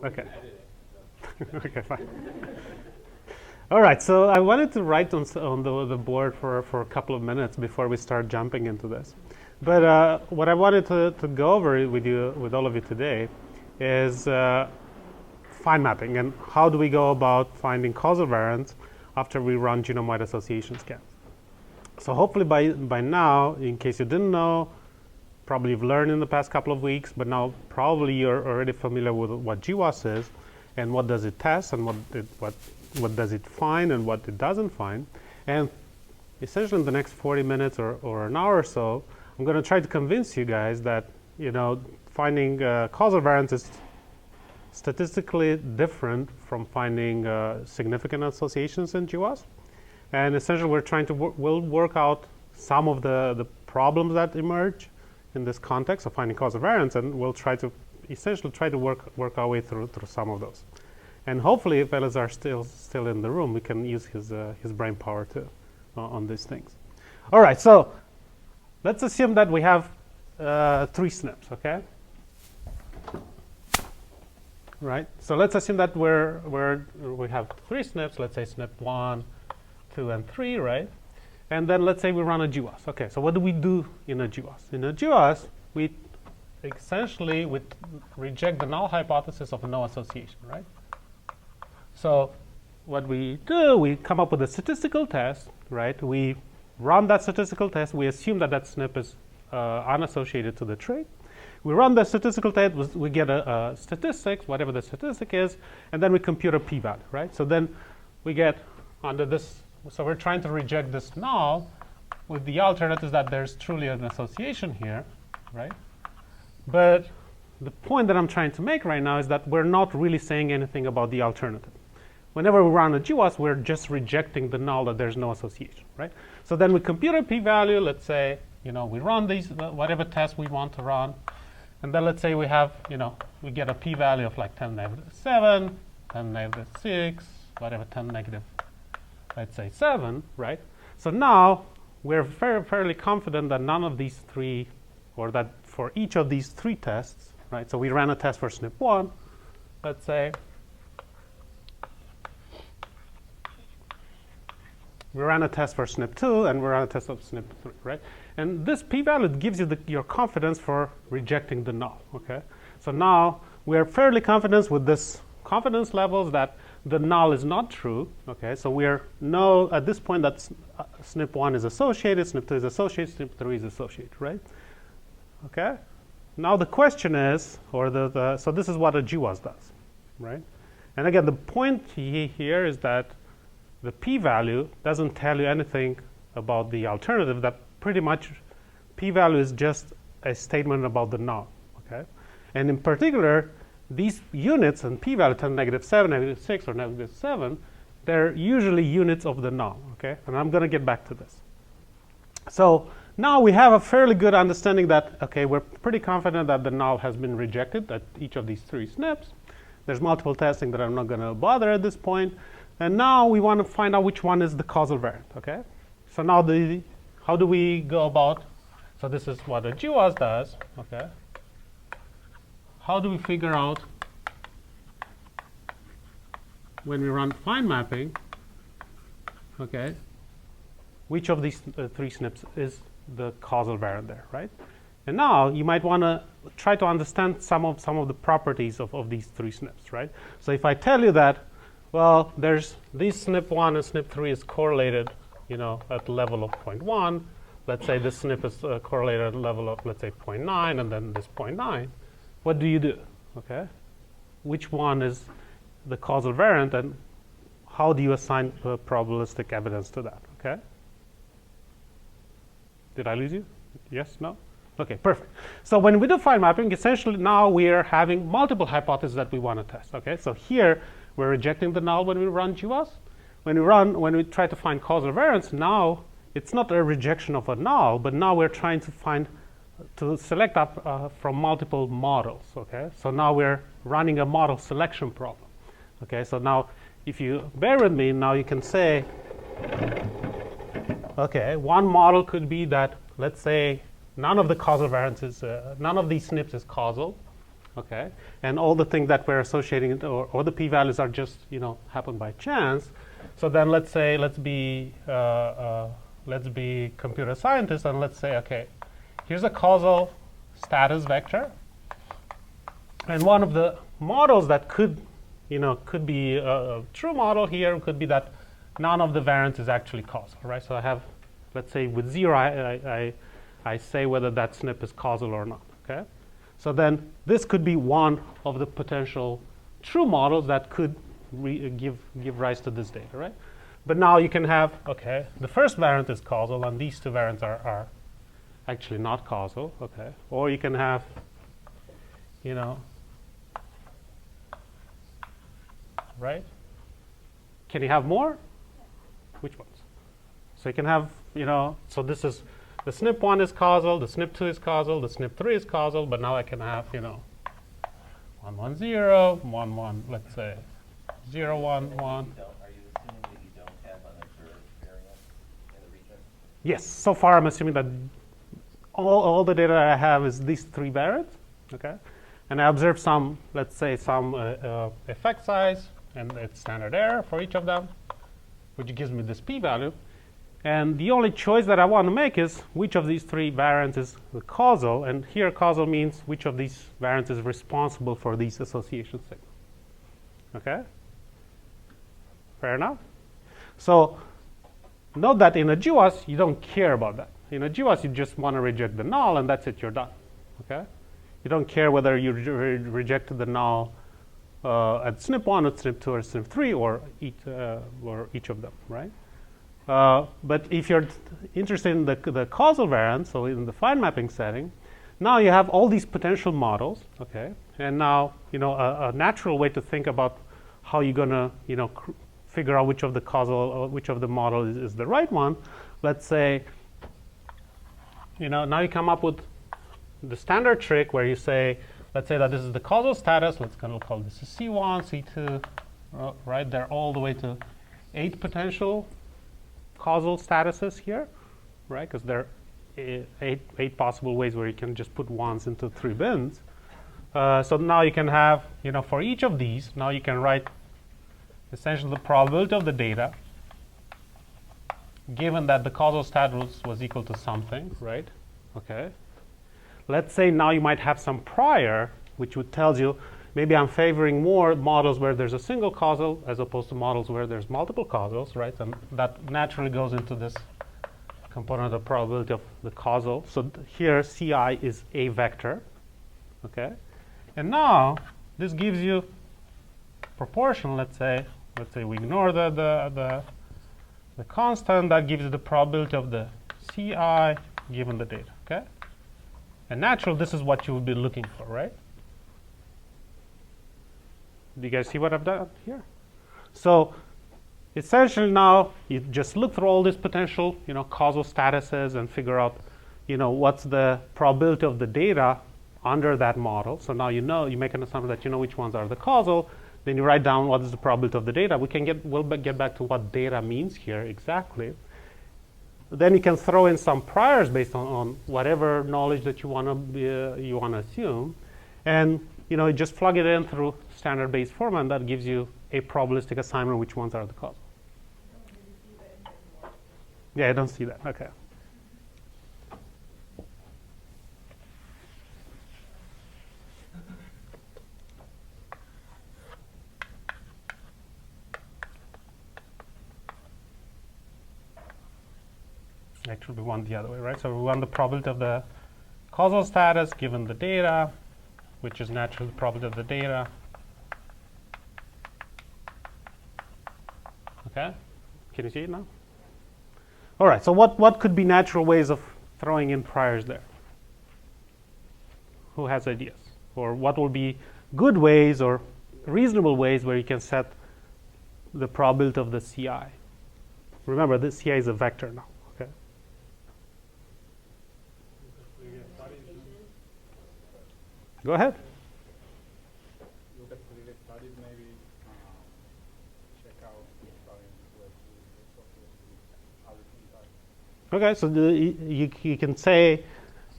Okay. Okay, fine. All right, so I wanted to write on the board for a couple of minutes before we start jumping into this. But what I wanted to go over with all of you today is fine mapping and how do we go about finding causal variance after we run genome-wide association scans. So hopefully by now, in case you didn't know, probably you've learned in the past couple of weeks, but now probably you're already familiar with what GWAS is and what does it test and what does it find and what it doesn't find. And essentially in the next 40 minutes or an hour or so, I'm going to try to convince you guys that, finding causal variance is statistically different from finding significant associations in GWAS. And essentially we're trying to we'll work out some of the problems that emerge in this context of finding causal variance, and we'll essentially try to work our way through some of those. And hopefully, if Elazar are still in the room, we can use his brain power too on these things. All right, so let's assume that we have 3 SNPs, okay? Right. So let's assume that we have 3 SNPs. Let's say SNP 1, 2, and 3, right? And then let's say we run a GWAS. Okay, so what do we do in a GWAS? In a GWAS, we essentially reject the null hypothesis of no association, right? So what we do, we come up with a statistical test, right? We run that statistical test. We assume that SNP is unassociated to the trait. We run the statistical test. We get a statistic, whatever the statistic is, and then we compute a p-value, right? So then we get under this. So we're trying to reject this null with the alternative that there's truly an association here, right? But the point that I'm trying to make right now is that we're not really saying anything about the alternative. Whenever we run a GWAS, we're just rejecting the null that there's no association, right? So then we compute a p-value. Let's say, we run these, whatever test we want to run. And then let's say we have, we get a p-value of like 10⁻⁷, 10⁻⁶, whatever, 10⁻, let's say 7, right? So now we're fairly confident that none of these 3, or that for each of these 3 tests, right? So we ran a test for SNP 1, let's say. We ran a test for SNP 2, and we ran a test of SNP 3, right? And this p-value gives you your confidence for rejecting the null, okay? So now we're fairly confident with this confidence levels that the null is not true, okay? So we're at this point that SNP 1 is associated, SNP 2 is associated, SNP 3 is associated, right? Okay? Now the question is, so this is what a GWAS does, right? And again, the point here is that the p-value doesn't tell you anything about the alternative. That pretty much p-value is just a statement about the null, okay? And in particular, these units and p-value 10⁻⁷, -6, or -7, they're usually units of the null, okay? And I'm going to get back to this. So now we have a fairly good understanding that, okay, we're pretty confident that the null has been rejected at each of these 3 SNPs. There's multiple testing that I'm not going to bother at this point. And now we want to find out which one is the causal variant, okay? So now how do we go about, so this is what a GWAS does, okay? How do we figure out when we run fine mapping, okay, which of these 3 SNPs is the causal variant there, right? And now you might want to try to understand some of the properties of these 3 SNPs, right? So if I tell you that, well, there's this SNP 1 and SNP 3 is correlated, at the level of 0.1. Let's say this SNP is correlated at the level of, let's say, 0.9, and then this 0.9. What do you do? Okay, which one is the causal variant, and how do you assign probabilistic evidence to that? Okay. Did I lose you? Yes? No? Okay, perfect. So when we do fine mapping, essentially now we are having multiple hypotheses that we want to test. Okay, so here we're rejecting the null when we run GWAS. When we try to find causal variance, now it's not a rejection of a null, but now we're trying to select up from multiple models. Okay, so now we're running a model selection problem. Okay, so now if you bear with me, now you can say, okay, one model could be that, let's say, none of the causal variances, none of these SNPs is causal. okay, and all the things that we're associating it, or the p-values are just happen by chance. So then let's be computer scientists, and let's say, okay, here's a causal status vector, and one of the models that could be a true model here could be that none of the variance is actually causal, right? So I have, let's say with 0, I say whether that SNP is causal or not, okay? So then this could be one of the potential true models that could give rise to this data, right? But now you can have, okay, the first variant is causal, and these two variants are actually not causal, okay? Or you can have, right? Can you have more? Which ones? So you can have, so this is, the SNP1 is causal, the SNP2 is causal, the SNP3 is causal, but now I can have, 1, 1, 0, 1, 1, let's say, 0, 1, 1. Are you assuming that you don't have unobserved variance in the region? Yes, so far I'm assuming that all the data I have is these three variants, okay? And I observe some, let's say, some effect size, and it's standard error for each of them, which gives me this p-value. And the only choice that I want to make is which of these three variants is the causal, and here causal means which of these variants is responsible for these association signals. Okay? Fair enough? So note that in a GWAS, you don't care about that. In a GWAS, you just want to reject the null, and that's it, you're done. Okay? You don't care whether you rejected the null at SNP1 or SNP2 or SNP3 or each of them, right? But if you're interested in the causal variance, so in the fine mapping setting, now you have all these potential models, okay? And now, a natural way to think about how you're going to, figure out which of the causal or which of the model is the right one. Let's say, now you come up with the standard trick where you say, let's say that this is the causal status. Let's call this C1, C2, right? They're all the way to 8 potential causal statuses here, right? Because there are eight possible ways where you can just put ones into 3 bins. So now you can have, for each of these, now you can write essentially the probability of the data, given that the causal status was equal to something, right? Okay. Let's say now you might have some prior, which would tell you maybe I'm favoring more models where there's a single causal as opposed to models where there's multiple causals, right? And that naturally goes into this component of probability of the causal. So here CI is a vector, okay? And now this gives you proportion. Let's say we ignore the constant. That gives you the probability of the CI given the data, okay? And naturally, this is what you would be looking for, right? Do you guys see what I've done here? So essentially now you just look through all these potential, causal statuses and figure out, what's the probability of the data under that model. So now you make an assumption that you know which ones are the causal. Then you write down what is the probability of the data. We'll get back to what data means here exactly. Then you can throw in some priors based on whatever knowledge that you want to assume, and you just plug it in through standard Bayes format, and that gives you a probabilistic assignment which ones are the causal. Yeah, I don't see that. Okay. Actually, we want the other way, right? So we want the probability of the causal status given the data, which is naturally the probability of the data. Okay? Can you see it now? All right, so what could be natural ways of throwing in priors there? Who has ideas? Or what will be good ways or reasonable ways where you can set the probability of the CI? Remember, this CI is a vector now. Go ahead. Look at previous studies, maybe check out which variants were used, Okay, so you can say,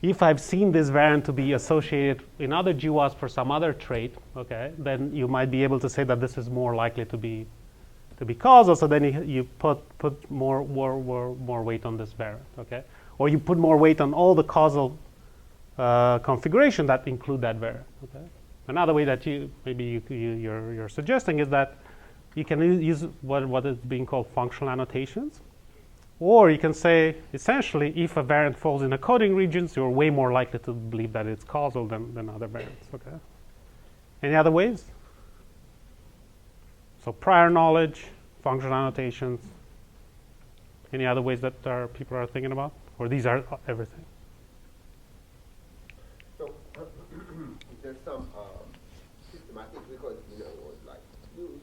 if I've seen this variant to be associated in other GWAS for some other trait, okay, then you might be able to say that this is more likely to be causal. So then you put more weight on this variant, okay, or you put more weight on all the causal configuration that include that variant. Okay. Another way that you're suggesting is that you can use what is being called functional annotations. Or you can say, essentially, if a variant falls in a coding regions, you're way more likely to believe that it's causal than other variants. Okay. Any other ways? So prior knowledge, functional annotations. Any other ways that people are thinking about? Or these are everything? So is there some systematic, because like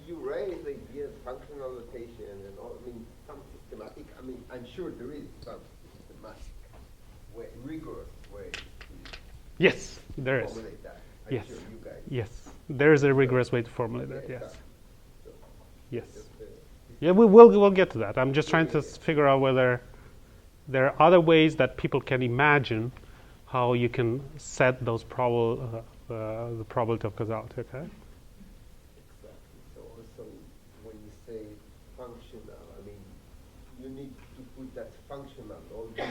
you raise the idea of functional notation and all, I mean some systematic, I mean I'm sure there is some systematic way, rigorous way to Yes, there is. formulate that. Yes. I'm sure you guys. Yes, there is a rigorous way to formulate that. Yeah, Yes. so Yes. just, Yeah, we'll get to that. I'm just trying to figure out whether there are other ways that people can imagine how you can set those the probability of causality. Okay. Exactly. So also when you say functional, I mean you need to put that functional, all these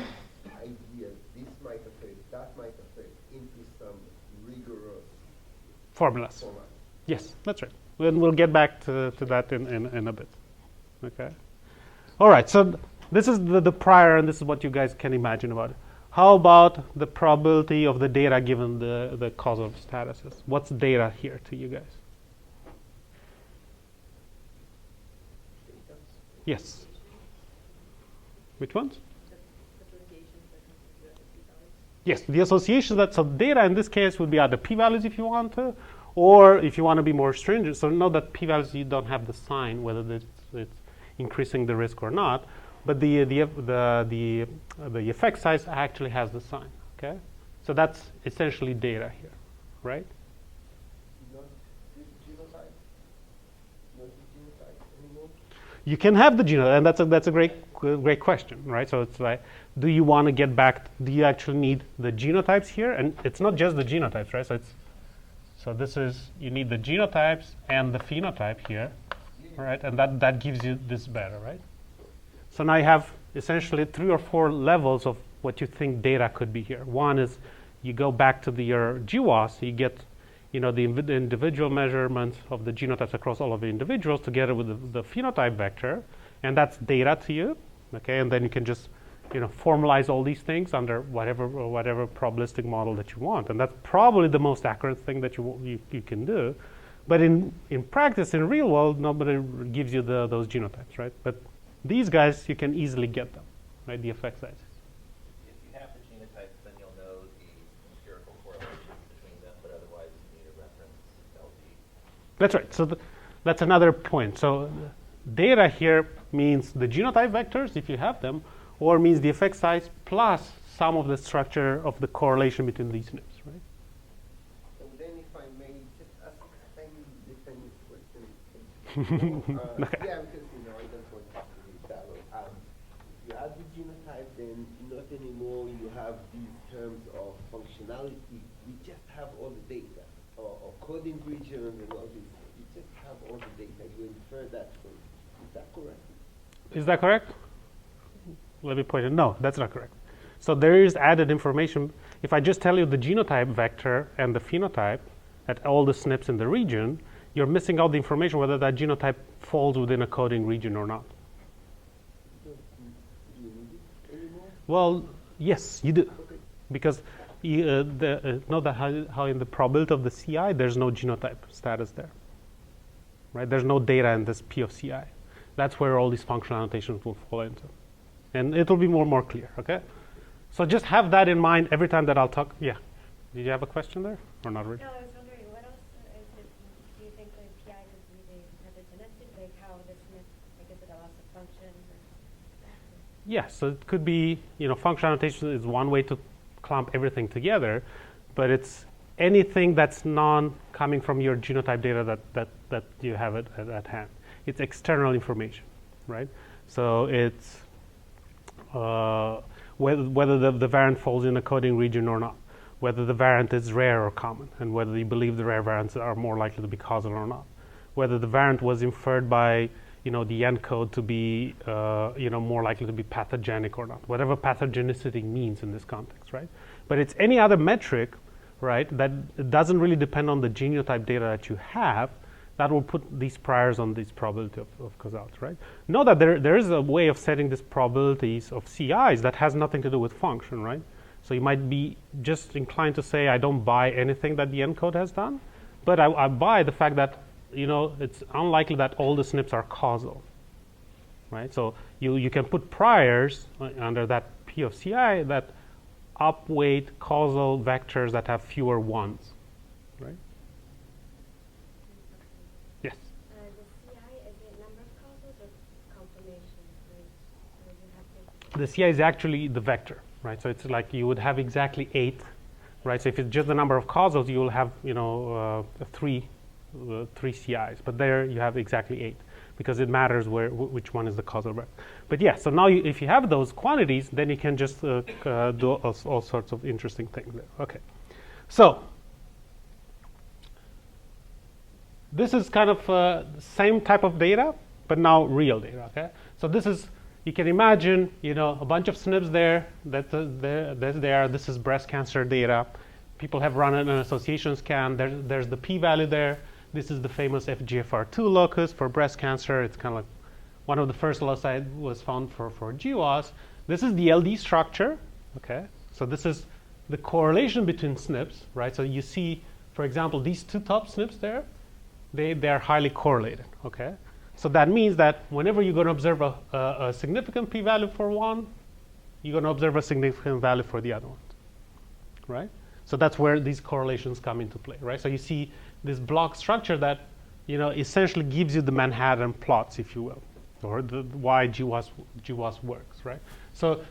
ideas, this might affect, that might affect, into some rigorous Formulas. format. Yes, that's right. We'll get back to that in a bit. Okay. All right. So this is the prior, and this is what you guys can imagine about it. How about the probability of the data given the causal statuses? What's data here to you guys? Yes. Which ones? Yes, the associations that, so data in this case would be either p-values if you want to, or if you want to be more stringent. So note that p-values, you don't have the sign, whether it's increasing the risk or not, but the effect size actually has the sign, okay? So that's essentially data here, right? Not the genotype? Not the genotype anymore? You can have the genotype, and that's a great question, right? So it's like, do you want to get back? Do you actually need the genotypes here? And it's not just the genotypes, right? So this is, you need the genotypes and the phenotype here, right? And that gives you this better, right? So now you have essentially 3 or 4 levels of what you think data could be here. One is you go back to your GWAS, you get the individual measurements of the genotypes across all of the individuals together with the phenotype vector, and that's data to you, okay? And then you can just formalize all these things under whatever probabilistic model that you want, and that's probably the most accurate thing that you can do. But in practice, in real world, nobody gives you those genotypes, right? But these guys, you can easily get them, right? The effect sizes. If you have the genotypes, then you'll know the empirical correlations between them, but otherwise you need a reference LD. That's right. So that's another point. So data here means the genotype vectors, if you have them, or means the effect size plus some of the structure of the correlation between these SNPs, right? So then if I may just ask a tiny different question. Okay. Yeah, because I just want to be shallow. You add the genotype, then not anymore you have these terms of functionality. You just have all the data, or coding regions and all this. You just have all the data. You infer that from. Is that correct? Is that correct? Let me point it. No, that's not correct. So there is added information. If I just tell you the genotype vector and the phenotype at all the SNPs in the region, you're missing out the information whether that genotype falls within a coding region or not. Do you need it anymore? Well, yes, you do. Okay. Because know that how in the probability of the CI, there's no genotype status there. Right? There's no data in this P of CI. That's where all these functional annotations will fall into. And it'll be more clear, okay? So just have that in mind every time that I'll talk. Yeah. Did you have a question there? Or not really? No, I was wondering, what else is it, do you think the PI could be the pathogenetic, like how the SNP, like is it a loss of function? Yes, so it could be, functional annotation is one way to clump everything together, but it's anything that's coming from your genotype data that you have at hand. It's external information, right? So it's whether the variant falls in a coding region or not, whether the variant is rare or common, and whether you believe the rare variants are more likely to be causal or not, whether the variant was inferred by the encode to be more likely to be pathogenic or not, whatever pathogenicity means in this context, right? But it's any other metric, right, that doesn't really depend on the genotype data that you have, that will put these priors on this probability of causality, right? Know that there is a way of setting these probabilities of CIs that has nothing to do with function, right? So you might be just inclined to say, I don't buy anything that the encode has done, but I buy the fact that, it's unlikely that all the SNPs are causal, right? So you can put priors under that P of CI that upweight causal vectors that have fewer ones, right? Yes? The CI, is it number of causals or confirmation? Right? So you have to The CI is actually the vector, right? So it's like you would have exactly 8, right? So if it's just the number of causals, you will have, three CIs. But there you have exactly 8 because it matters which one is the causal vector. But yeah, so now if you have those quantities, then you can just do all sorts of interesting things there. Okay. So this is kind of the same type of data, but now real data, okay? So this is, you can imagine, a bunch of SNPs there, this is breast cancer data. People have run an association scan. There's the p-value there. This is the famous FGFR2 locus for breast cancer. It's kind of like one of the first loci was found for GWAS. This is the LD structure, okay? So this is the correlation between SNPs, right? So you see, for example, these two top SNPs there, they are highly correlated, okay? So that means that whenever you're going to observe a significant p-value for one, you're going to observe a significant value for the other one, right? So that's where these correlations come into play, right? So you see this block structure that, essentially gives you the Manhattan plots, if you will, or why GWAS works, right? So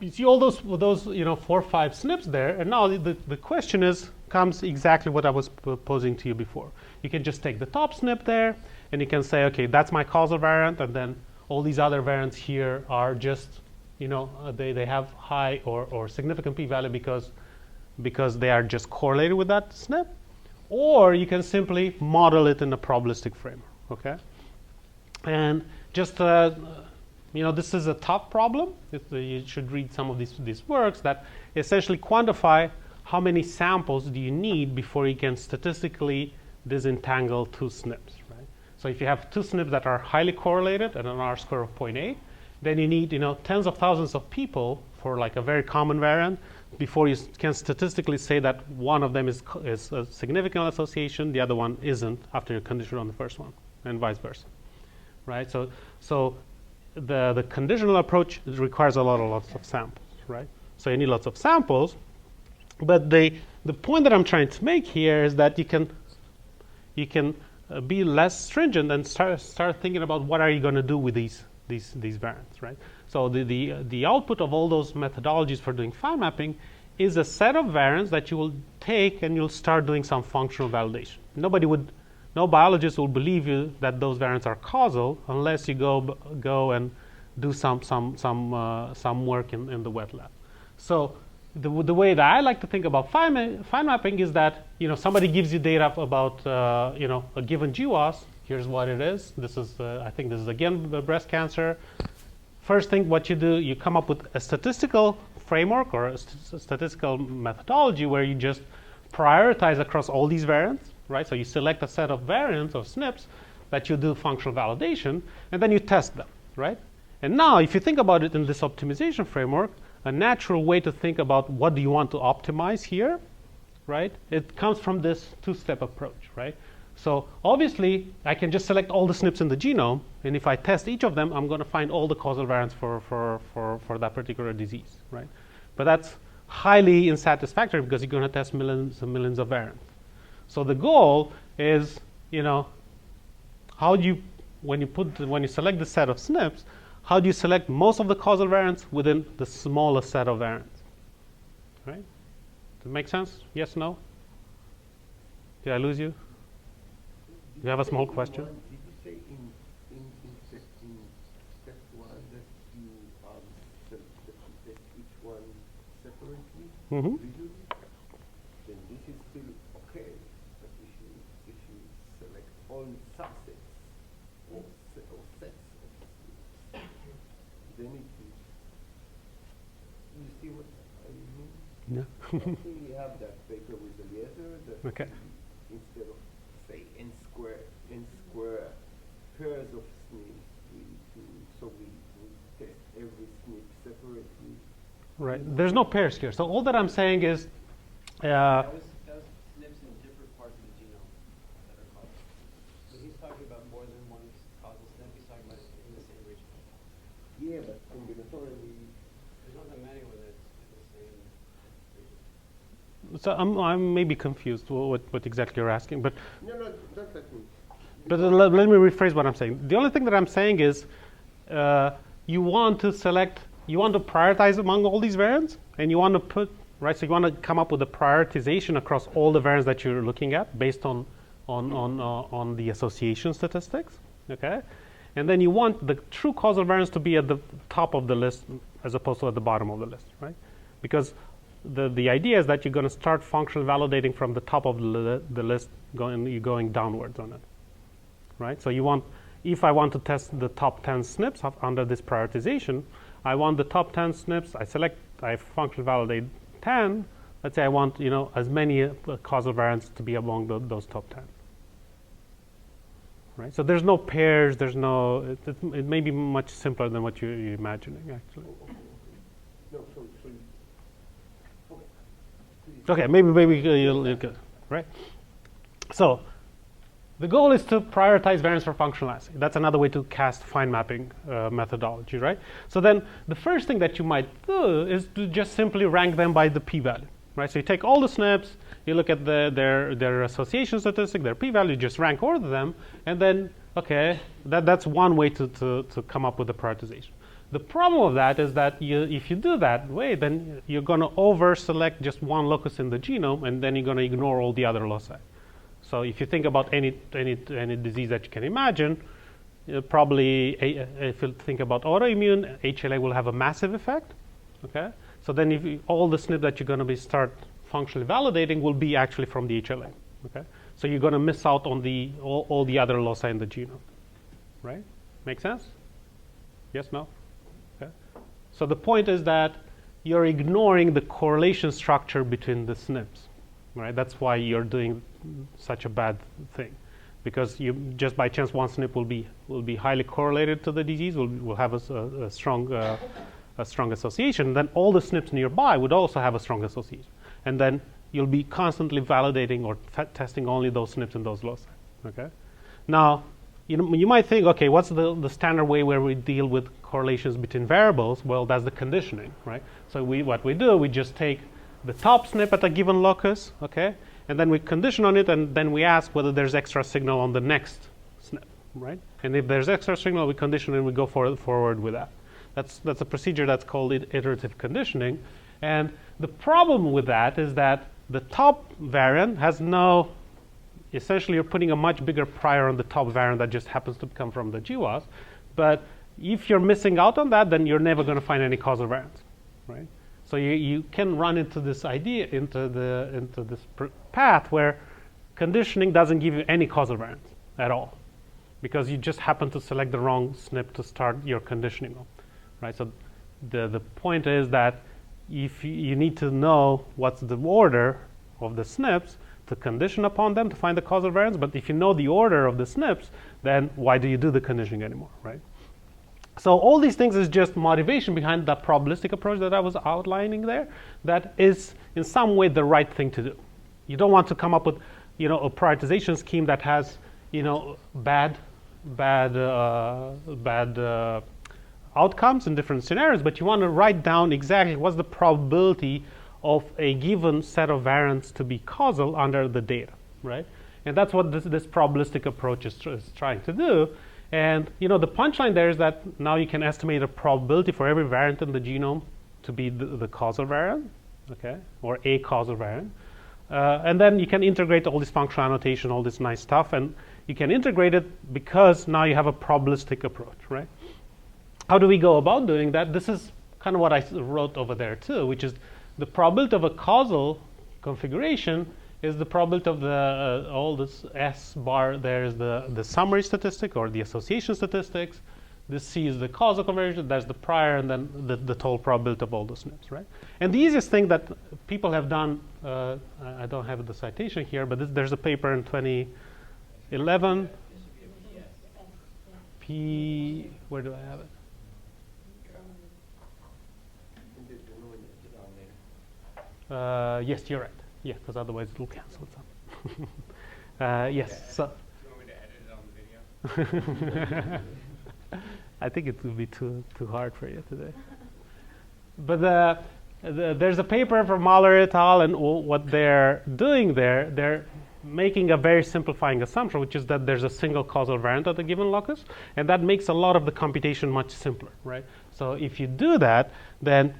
you see all those 4 or 5 SNPs there, and now the question comes exactly what I was posing to you before. You can just take the top SNP there, and you can say, okay, that's my causal variant, and then all these other variants here are just, they have high or significant p-value because they are just correlated with that SNP. Or you can simply model it in a probabilistic framework, okay? And just, this is a tough problem. You should read some of these works that essentially quantify how many samples do you need before you can statistically disentangle 2 SNPs, right? So if you have 2 SNPs that are highly correlated at an R-square of 0.8, then you need, tens of thousands of people for like a very common variant before you can statistically say that one of them is a significant association, the other one isn't after you're conditioned on the first one, and vice versa, right? So the conditional approach requires lots of samples, right? So you need lots of samples, but the point that I'm trying to make here is that you can be less stringent and start thinking about what are you going to do with these variants, right? So the output of all those methodologies for doing fine mapping is a set of variants that you will take and you'll start doing some functional validation. No biologist will believe you that those variants are causal unless you go and do some work in the wet lab. So the way that I like to think about fine mapping is that somebody gives you data about a given GWAS. Here's what it is. This is I think this is again breast cancer. First thing, what you do, you come up with a statistical framework or a statistical methodology where you just prioritize across all these variants, right? So you select a set of variants of SNPs that you do functional validation, and then you test them, right? And now, if you think about it in this optimization framework, a natural way to think about what do you want to optimize here, right? It comes from this 2-step approach, right? So obviously, I can just select all the SNPs in the genome, and if I test each of them, I'm going to find all the causal variants for that particular disease, right? But that's highly unsatisfactory because you're going to test millions and millions of variants. So the goal is, how do you, when you select the set of SNPs, how do you select most of the causal variants within the smallest set of variants, right? Does it make sense? Yes, no? Did I lose you? You have a small question? Did you say in step 1 that you that each one Mm-hmm. then this is still okay. But if you select all subsets or sets of snips, then it is. You see what I mean? Yeah. We have that paper with Eliezer that Okay. instead of say n square pairs of snips, we test every snip separately. Right. There's no pairs here. So all that I'm saying is, That was SNPs in different parts of the genome that are causal. So he's talking about more than one causal SNP. He's talking about it in the same region. Yeah, but combinatorially. There's not that many where it's in the same region. so I'm maybe confused what exactly you're asking, but No, don't let me. let me rephrase what I'm saying. The only thing that I'm saying is, you want to prioritize among all these variants, and you want to put, right, so you want to come up with a prioritization across all the variants that you're looking at based on the association statistics, okay? And then you want the true causal variance to be at the top of the list as opposed to at the bottom of the list, right? Because the idea is that you're going to start functional validating from the top of the list, going downwards on it, right? So you want, if I want to test the top 10 SNPs under this prioritization, I want the top 10 SNPs. I functional validate 10. Let's say I want, as many causal variants to be among those top 10. Right. So there's no pairs. There's no. It may be much simpler than what you're imagining, actually. No, so Okay. Maybe you'll get right. So the goal is to prioritize variance for functional assay. That's another way to cast fine mapping methodology, right? So then the first thing that you might do is to just simply rank them by the p-value, right? So you take all the SNPs, you look at their association statistic, their p-value, just rank order them, and then, okay, that's one way to come up with the prioritization. The problem of that is that if you do that way, then you're going to over-select just one locus in the genome, and then you're going to ignore all the other loci. So if you think about any disease that you can imagine, probably if you think about autoimmune, HLA will have a massive effect. Okay, so then if all the SNP that you're going to start functionally validating will be actually from the HLA. Okay, so you're going to miss out on all the other loci in the genome. Right? Make sense? Yes? No? Okay. So the point is that you're ignoring the correlation structure between the SNPs. Right? That's why you're doing such a bad thing, because you just by chance one SNP will be highly correlated to the disease, will have a strong association. Then all the SNPs nearby would also have a strong association, and then you'll be constantly validating or testing only those SNPs in those loci. Okay. Now, you might think, okay, what's the standard way where we deal with correlations between variables? Well, that's the conditioning, right? So what we do, we just take the top SNP at a given locus, okay, and then we condition on it, and then we ask whether there's extra signal on the next SNP, right? And if there's extra signal, we condition and we go forward with that. That's a procedure that's called iterative conditioning. And the problem with that is that the top variant has essentially you're putting a much bigger prior on the top variant that just happens to come from the GWAS. But if you're missing out on that, then you're never going to find any causal variants, right? So you can run into this idea, into this path where conditioning doesn't give you any causal variants at all, because you just happen to select the wrong SNP to start your conditioning on, right? So the point is that if you need to know what's the order of the SNPs to condition upon them to find the causal variants, but if you know the order of the SNPs, then why do you do the conditioning anymore, right? So all these things is just motivation behind the probabilistic approach that I was outlining there. That is in some way the right thing to do. You don't want to come up with, a prioritization scheme that has, bad outcomes in different scenarios. But you want to write down exactly what's the probability of a given set of variants to be causal under the data, right? And that's what this probabilistic approach is trying to do. And the punchline there is that now you can estimate a probability for every variant in the genome to be the causal variant, okay, or a causal variant. And then you can integrate all this functional annotation, all this nice stuff, and you can integrate it because now you have a probabilistic approach, right? How do we go about doing that? This is kind of what I wrote over there too, which is the probability of a causal configuration is the probability of the all this S bar there is the summary statistic or the association statistics. This C is the causal conversion, that's the prior, and then the total probability of all the SNPs, right? And the easiest thing that people have done, I don't have the citation here, but there's a paper in 2011. Where do I have it? Yes, you're right. Yeah, because otherwise it will cancel itself. Yes. So. Do you want me to edit it on the video? I think it will be too hard for you today. But there's a paper from Mahler et al. And what they're doing there, they're making a very simplifying assumption, which is that there's a single causal variant at a given locus, and that makes a lot of the computation much simpler, right? So if you do that, then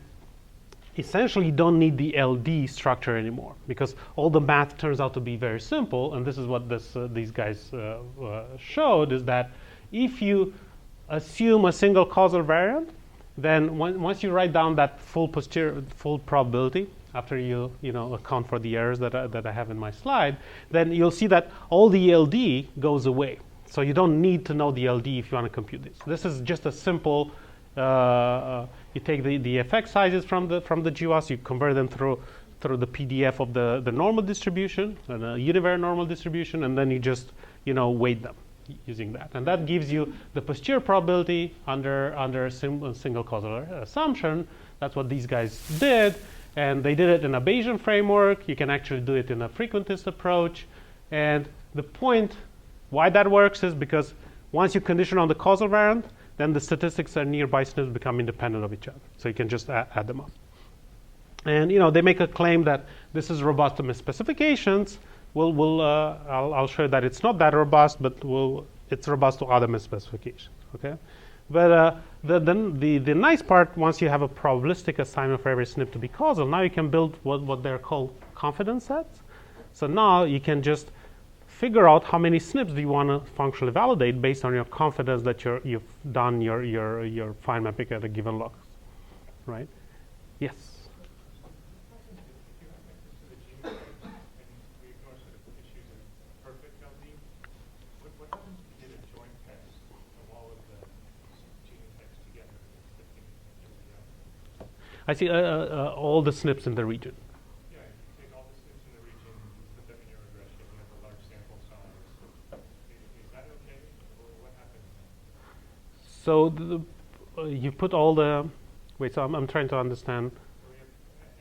essentially you don't need the LD structure anymore, because all the math turns out to be very simple, and this is what these guys showed, is that if you assume a single causal variant, then once you write down that full probability, after you account for the errors that I have in my slide, then you'll see that all the LD goes away. So you don't need to know the LD if you want to compute this. This is just a simple, you take the effect sizes from the GWAS, you convert them through the PDF of the normal distribution, and a univariate normal distribution, and then you just weight them using that. And that gives you the posterior probability under a single causal assumption. That's what these guys did. And they did it in a Bayesian framework. You can actually do it in a frequentist approach. And the point why that works is because once you condition on the causal variant, then the statistics are nearby SNPs become independent of each other. So you can just add them up. And they make a claim that this is robust to misspecifications. I'll show you that it's not that robust, but it's robust to other misspecifications. Okay. But the nice part, once you have a probabilistic assignment for every SNP to be causal, now you can build what they're called confidence sets. So now you can just figure out how many SNPs do you want to functionally validate based on your confidence that you've done your fine mapping at a given locus, right? Yes. I see all the SNPs in the region. Yeah, you take all the SNPs in the region, put them in your regression, you have a large sample size. Is that okay, or what happens? So you put all the, wait, so I'm trying to understand. So we have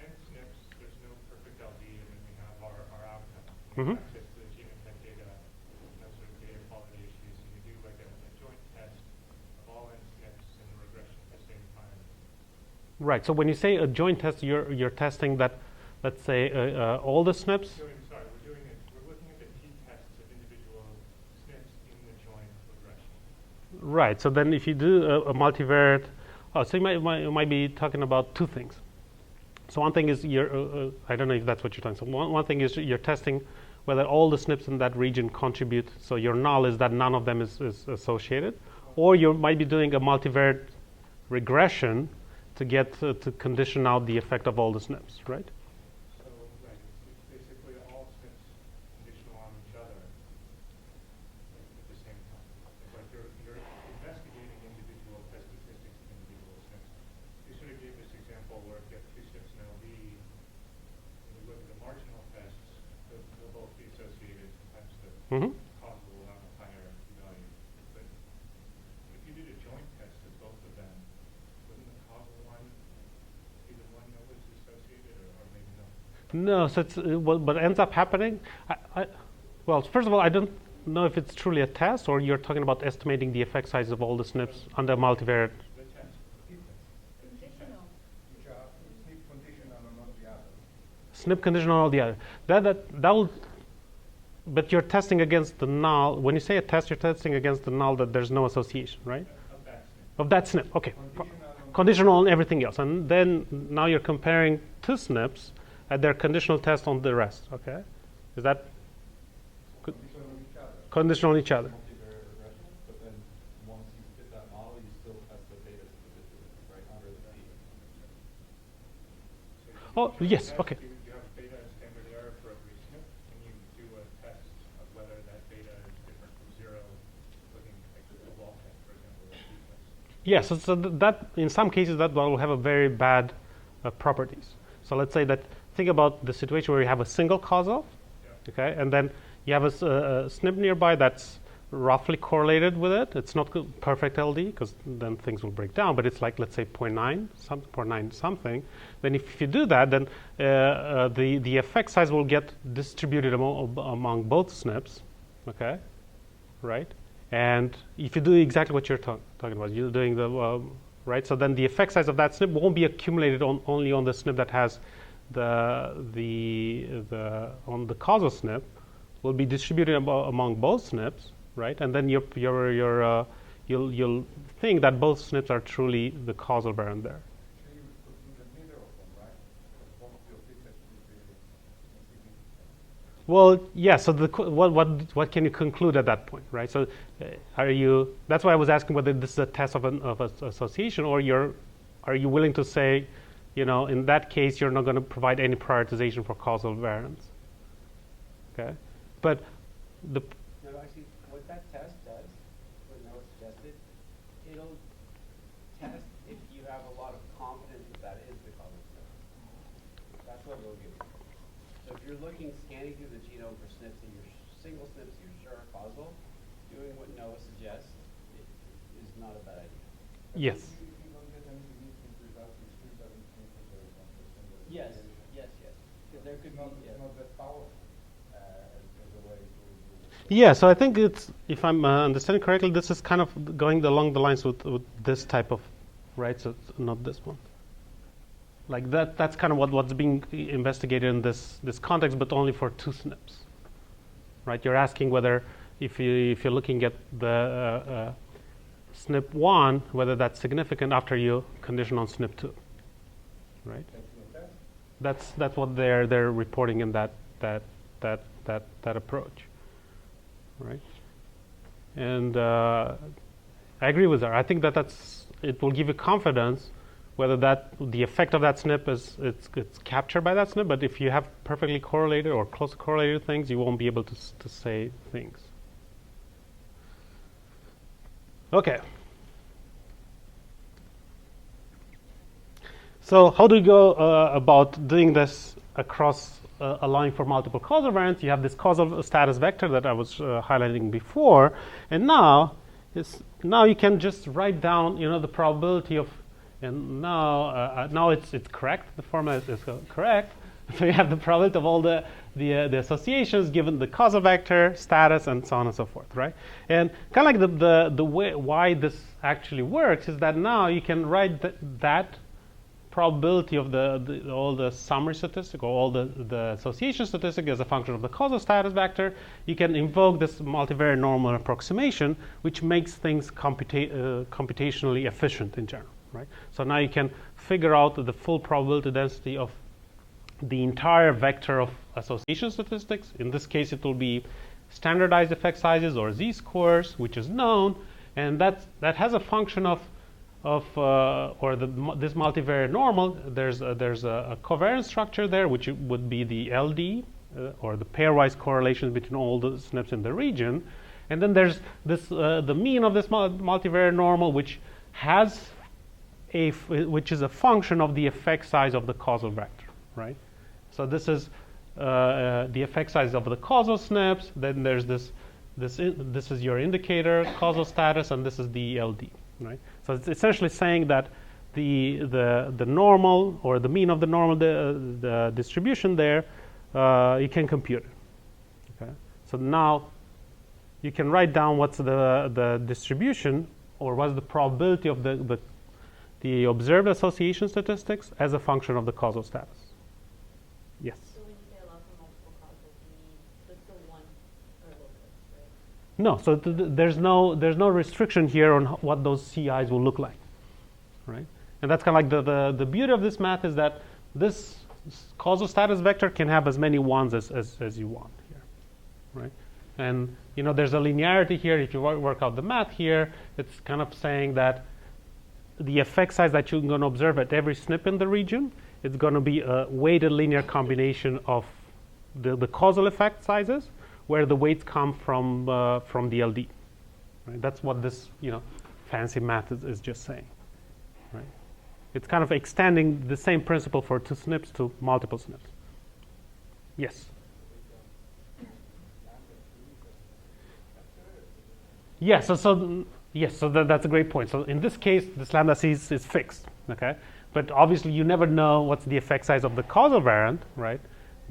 n SNPs, there's no perfect LD, and then we have our outcome. Mm-hmm. Access to the genotype data, no sort of data quality issues, and you do like a joint test of all n SNPs in the regression at the same time. Right. So when you say a joint test, you're testing that, let's say, all the SNPs. We're looking at the t-tests of individual SNPs in the joint regression. Right. So then, if you do a multivariate, so you might be talking about two things. So one thing is I don't know if that's what you're talking. So one thing is you're testing whether all the SNPs in that region contribute. So your null is that none of them is associated, or you might be doing a multivariate regression to get to condition out the effect of all the SNPs, right? So, right, it's basically all SNPs conditional on each other at the same time. It's like you're investigating individual test statistics of individual SNPs. You sort of gave this example where if you have two SNPs in LD, when you look at the marginal tests, they'll both be associated. Sometimes the Mm-hmm. causal will have a higher value. But if you did a joint test of both of them, wouldn't the causal one be the one that was associated, or maybe not? No. So it's what ends up happening. Well, first of all, I don't know if it's truly a test, or you're talking about estimating the effect size of all the SNPs under multivariate. The test. Conditional. SNP conditional on all the other. That will. But you're testing against the null. When you say a test, you're testing against the null that there's no association, right? Of that SNP. Okay. Conditional on everything else, and then now you're comparing two SNPs at their conditional test on the rest. Okay. Is that conditional on each other? Multivariate regression, but then once you fit that model, you still test the data statistically, right, under the P. Oh, yes, Test, okay. You have beta and standard error for every SNP, and you do a test of whether that beta is different from zero, looking at the wall test, for example, or t-test. Yes, so that in some cases that will have a very bad properties. So let's say that think about the situation where you have a single causal, Yeah. okay, and then you have a SNP nearby that's roughly correlated with it. It's not perfect LD because then things will break down, but it's like let's say 0.9, 0.9 something. Then if you do that, then the effect size will get distributed among both SNPs, okay, right? And if you do exactly what you're talking about, you're doing the right. So then the effect size of that SNP won't be accumulated only on the SNP that has the on the causal SNP, will be distributed among both SNPs, right? And then you'll think that both SNPs are truly the causal variant there. Can you conclude neither of them, right? Because one of your t-tests will be insignificant. Well, yeah. So what can you conclude at that point, right? So are you? That's why I was asking whether this is a test of an association, or are you willing to say, in that case you're not going to provide any prioritization for causal variance? Okay, but the No, actually, what that test does, what Noah suggested, it'll test if you have a lot of confidence that is the causal SNP. That's what it'll give you. So if you're scanning through the genome for SNPs and you're single SNPs you're sure are causal, doing what Noah suggests is not a bad idea. yes. If you don't get any significant results, you still doesn't think that there is 1% Yes, variation. yes. Because there could It's be, not, it's not that powerful as a way to do. Yeah, so I think it's, if I'm understanding correctly, this is kind of going along the lines with this type of, right? So it's not this one. Like that's kind of what's being investigated in this context, but only for two SNPs, right? You're asking whether, if you're looking at the SNP 1, whether that's significant after you condition on SNP 2, right? That's what they're reporting in that approach, right? And I agree with her. I think it will give you confidence whether the effect of that SNP it's captured by that SNP. But if you have perfectly correlated or close correlated things, you won't be able to say things. Okay. So how do you go about doing this across allowing for multiple causal variants? You have this causal status vector that I was highlighting before, and now you can just write down the probability of, and now it's correct. The formula is correct. So you have the probability of all the associations given the causal vector, status, and so on and so forth, right? And kind of like the way why this actually works is that now you can write that probability of all the summary statistic or all the association statistic as a function of the causal status vector. You can invoke this multivariate normal approximation, which makes things computationally efficient in general, right? So now you can figure out the full probability density of the entire vector of association statistics. In this case, it will be standardized effect sizes or z-scores, which is known, and that has a function of this multivariate normal. There's a covariance structure there, which would be the LD or the pairwise correlations between all the SNPs in the region, and then there's this the mean of this multivariate normal, which is a function of the effect size of the causal vector, right? So this is the effect size of the causal SNPs. Then there's this is your indicator causal status, and this is the LD, right? So it's essentially saying that the normal or the mean of the normal the distribution there you can compute it. Okay, so now you can write down what's the distribution or what's the probability of the observed association statistics as a function of the causal status. Yes. So when you say allow for multiple causals, you mean just the one or locus, right? No, so there's no restriction here on what those CIs will look like, right? And that's kind of like the beauty of this math is that this causal status vector can have as many ones as you want here, right? And there's a linearity here. If you work out the math here, it's kind of saying that the effect size that you're going to observe at every SNP in the region it's going to be a weighted linear combination of the causal effect sizes, where the weights come from the LD. Right? That's what this fancy math is just saying. Right? It's kind of extending the same principle for 2 SNPs to multiple SNPs. Yes. Yeah. So that's a great point. So in this case, this lambda c is fixed. Okay. But obviously, you never know what's the effect size of the causal variant, right?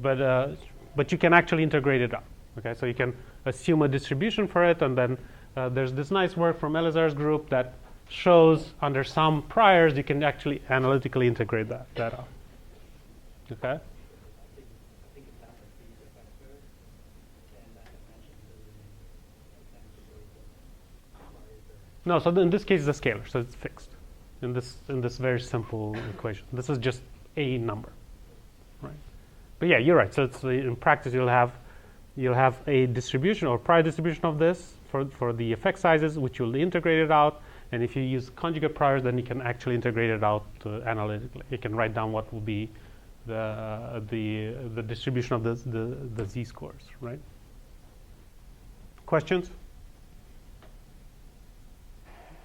But you can actually integrate it out. Okay. So you can assume a distribution for it, and then there's this nice work from Elazar's group that shows under some priors you can actually analytically integrate that out. Okay. No, so in this case it's a scalar, so it's fixed. In this very simple equation, this is just a number, right? But yeah, you're right. So it's, in practice, you'll have a distribution or prior distribution of this for the effect sizes, which you'll integrate it out. And if you use conjugate priors, then you can actually integrate it out analytically. You can write down what will be the distribution of the z-scores, right? Questions?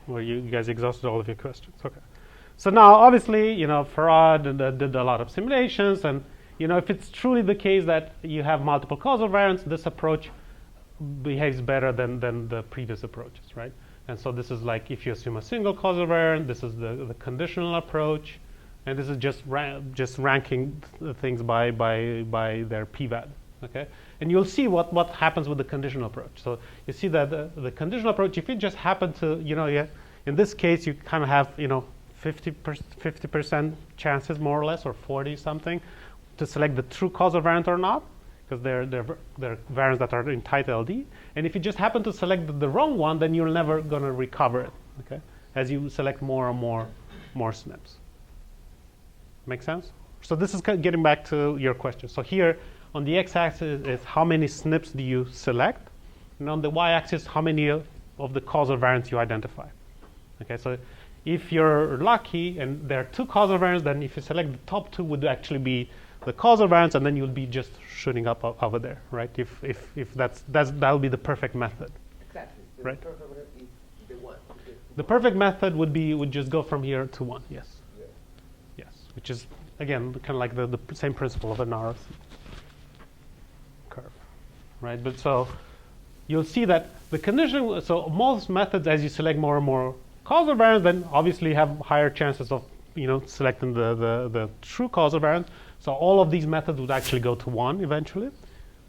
Well, you guys exhausted all of your questions. Okay. So now, obviously, Farad did a lot of simulations, and if it's truly the case that you have multiple causal variants, this approach behaves better than the previous approaches, right? And so this is like if you assume a single causal variant, this is the conditional approach, and this is just ranking things by their p-value. Okay, and you'll see what happens with the conditional approach. So you see that the conditional approach, if it just happened to, in this case, you kind of have 50% chances more or less, or 40 something, to select the true causal variant or not, because they're variants that are in tight LD. And if you just happen to select the wrong one, then you're never going to recover it. Okay, as you select more and more SNPs. Make sense? So this is getting back to your question. So here, on the x-axis is how many SNPs do you select, and on the y-axis how many of the causal variants you identify. Okay, so if you're lucky and there are 2 causal variants, then if you select the top 2 would actually be the causal variants, and then you'll be just shooting up over there, right? If that'll be the perfect method. Exactly. So right. The perfect method is the 1. The perfect method would just go from here to 1. Yes. Yeah. Yes, which is again kind of like the same principle of an RC curve, right? But so you'll see that the condition. So most methods, as you select more and more causal variants, then obviously have higher chances of selecting the true causal variant. So all of these methods would actually go to 1 eventually,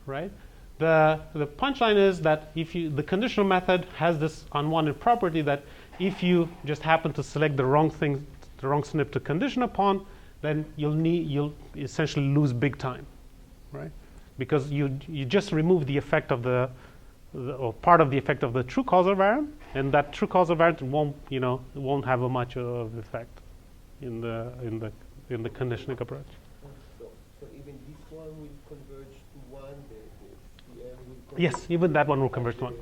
right? The punchline is that the conditional method has this unwanted property that if you just happen to select the wrong SNP to condition upon, then you'll essentially lose big time, right? Because you just remove the effect of or part of the effect of the true causal variant, and that true causal variant won't have a much of effect in the conditioning approach. So even this one will converge to 1. The CM will converge. Yes, even that one will converge to 1.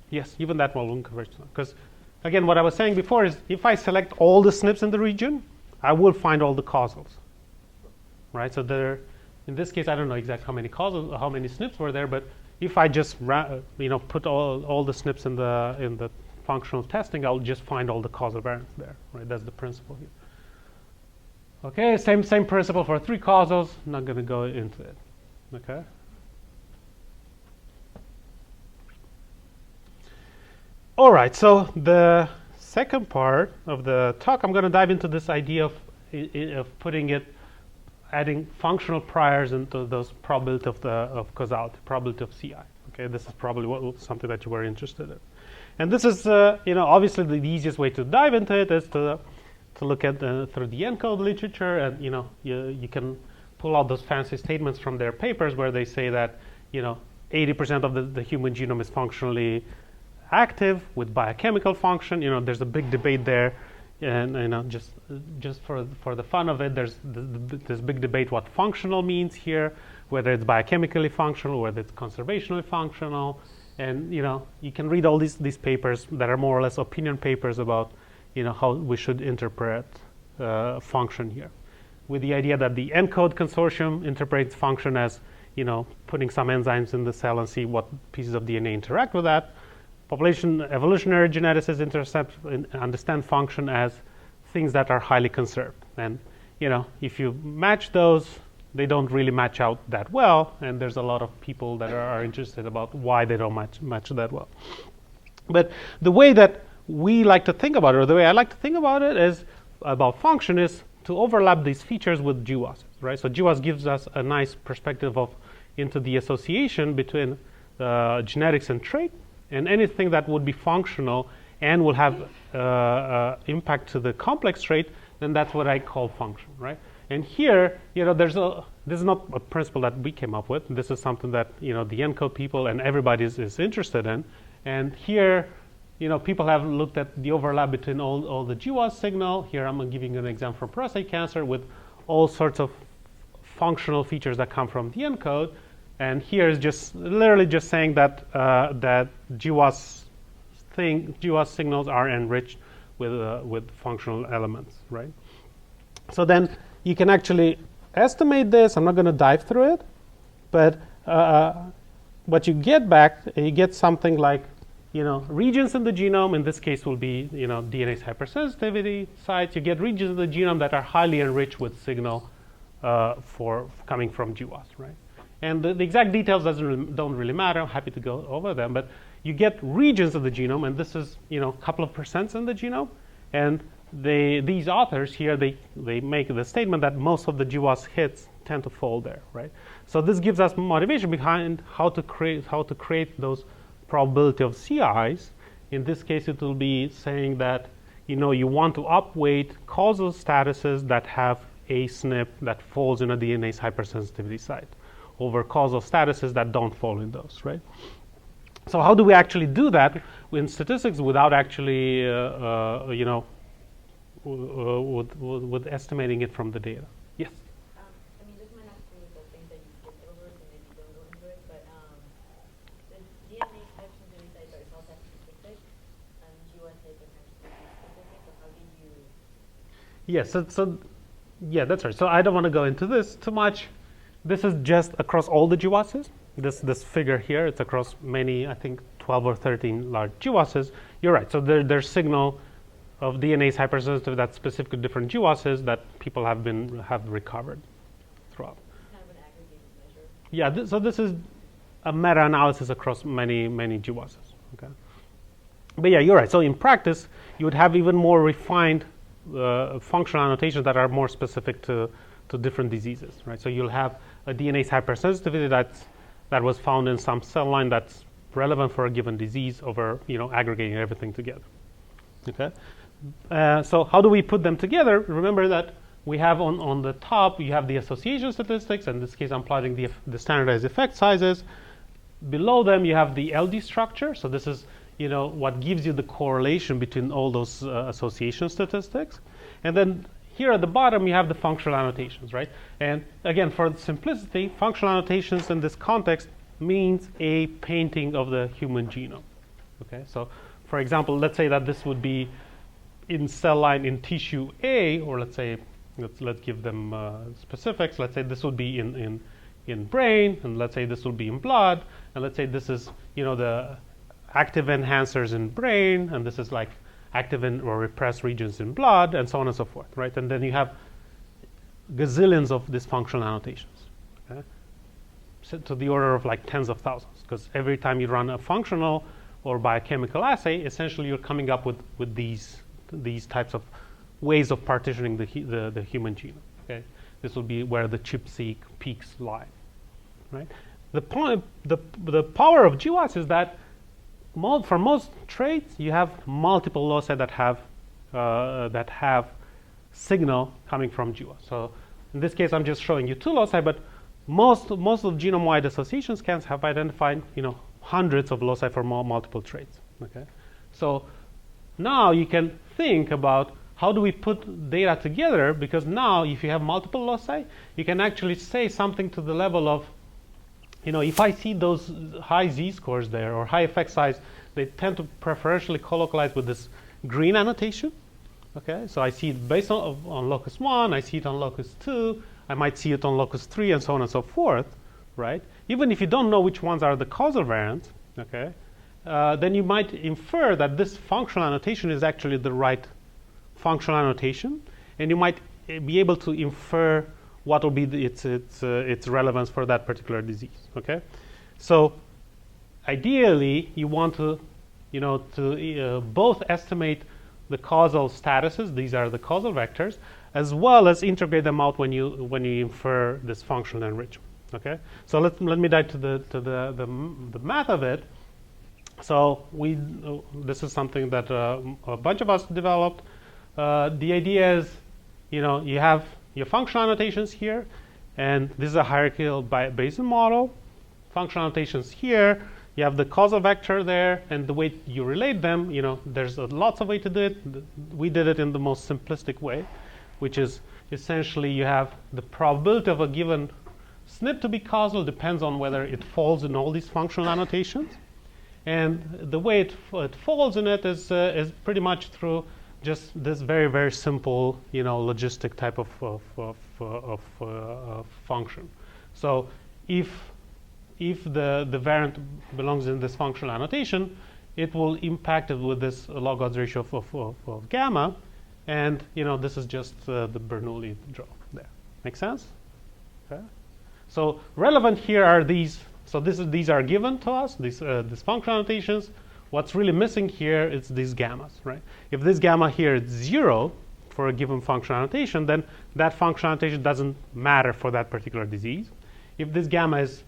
Yes, even that one will converge to 1. Because again, what I was saying before is if I select all the SNPs in the region, I will find all the causals, right? So in this case, I don't know exactly how many SNPs were there, but if I just put all the SNPs in the functional testing, I'll just find all the causal variants there, right? That's the principle here. Okay, same principle for 3 causals. I'm not going to go into it. Okay. All right. So the second part of the talk, I'm going to dive into this idea of adding functional priors into those probability of causality, probability of CI. Okay, this is probably something that you were interested in. And this is, obviously the easiest way to dive into it is to look at through the Encode literature, and you can pull out those fancy statements from their papers where they say that 80% of the human genome is functionally active with biochemical function. There's a big debate there, and just for the fun of it, there's this big debate what functional means here, whether it's biochemically functional, whether it's conservationally functional, and you can read all these papers that are more or less opinion papers about how we should interpret function here. with the idea that the Encode consortium interprets function as, putting some enzymes in the cell and see what pieces of DNA interact with that. Population evolutionary geneticists understand function as things that are highly conserved. And, if you match those, they don't really match out that well. And there's a lot of people that are interested about why they don't match that well. But the way that we like to think about it, or the way I like to think about it, is about function is to overlap these features with GWAS, right? So GWAS gives us a nice perspective into the association between genetics and trait, and anything that would be functional and will have impact to the complex trait, then that's what I call function, right? And here, this is not a principle that we came up with. This is something that the Encode people and everybody is interested in. And here, people have looked at the overlap between all the GWAS signal. Here I'm giving you an example for prostate cancer with all sorts of functional features that come from the Encode. And here is just literally just saying that that GWAS signals are enriched with functional elements, right? So then you can actually estimate this. I'm not going to dive through it, but what you get back, you get something like, regions in the genome. In this case, will be DNA's hypersensitivity sites. You get regions of the genome that are highly enriched with signal for coming from GWAS, right? And the exact details don't really matter. I'm happy to go over them, but you get regions of the genome, and this is a couple of percents in the genome. And these authors here, they make the statement that most of the GWAS hits tend to fall there, right? So this gives us motivation behind how to create those probability of CIs. In this case, it will be saying that you want to upweight causal statuses that have a SNP that falls in a DNA's hypersensitivity site over causal statuses that don't fall in those, right? So how do we actually do that in statistics without actually, with estimating it from the data? Yes? This might not be the thing that you skipped over, so maybe don't go into it, but the DNA types and DNA sites are cell type specific, and GWAS is specific, so how do you... Yes, yeah, that's right. So I don't want to go into this too much. This is just across all the GWASs. This figure here, it's across many, I think 12 or 13 large GWASs. You're right. So there's signal of DNA's hypersensitive that's specific to different GWASs that people have recovered throughout. Kind of an aggregated measure. Yeah. So this is a meta-analysis across many GWASs. Okay. But yeah, you're right. So in practice, you would have even more refined functional annotations that are more specific to different diseases, right? So you'll have a DNA's hypersensitivity that was found in some cell line that's relevant for a given disease over, aggregating everything together. Okay. So how do we put them together? Remember that we have on the top, you have the association statistics. In this case, I'm plotting the standardized effect sizes. Below them, you have the LD structure. So this is, what gives you the correlation between all those association statistics. And then here at the bottom, you have the functional annotations, right? And again, for simplicity, functional annotations in this context means a painting of the human genome. Okay, so for example, let's say that this would be in cell line in tissue A, or let's say, let's give them specifics. Let's say this would be in brain, and let's say this will be in blood, and let's say this is, the active enhancers in brain, and this is like active or repressed regions in blood, and so on and so forth, right? And then you have gazillions of these functional annotations, okay? So to the order of like tens of thousands, because every time you run a functional or biochemical assay, essentially you're coming up with these types of ways of partitioning the human genome. Okay, this will be where the ChIP-seq peaks lie, right? The power of GWAS is that for most traits, you have multiple loci that have signal coming from GWAS. So in this case, I'm just showing you two loci, but most of genome-wide association scans have identified, hundreds of loci for multiple traits. Okay, so now you can think about how do we put data together, because now if you have multiple loci, you can actually say something to the level of, if I see those high z-scores there or high effect size, they tend to preferentially colocalize with this green annotation. Okay, so I see it based on locus 1, I see it on locus 2, I might see it on locus 3, and so on and so forth, right? Even if you don't know which ones are the causal variants, okay, then you might infer that this functional annotation is actually the right functional annotation, and you might be able to infer what will be its relevance for that particular disease, okay? So ideally, you want to, both estimate the causal statuses, these are the causal vectors, as well as integrate them out when you infer this functional enrichment. Okay, so let me dive to the math of it. So this is something that a bunch of us developed. The idea is, you have your functional annotations here, and this is a hierarchical Bayesian model. Functional annotations here. You have the causal vector there, and the way you relate them, there's lots of ways to do it. We did it in the most simplistic way, which is essentially you have the probability of a given SNP to be causal depends on whether it falls in all these functional annotations. And the way it falls in it is pretty much through just this very, very simple, logistic type of function. So if the variant belongs in this functional annotation, it will impact it with this log odds ratio of gamma, and this is just the Bernoulli draw there. Make sense? Okay. So relevant here are these. So these are given to us. These functional annotations. What's really missing here is these gammas, right? If this gamma here is 0 for a given functional annotation, then that functional annotation doesn't matter for that particular disease. If this gamma is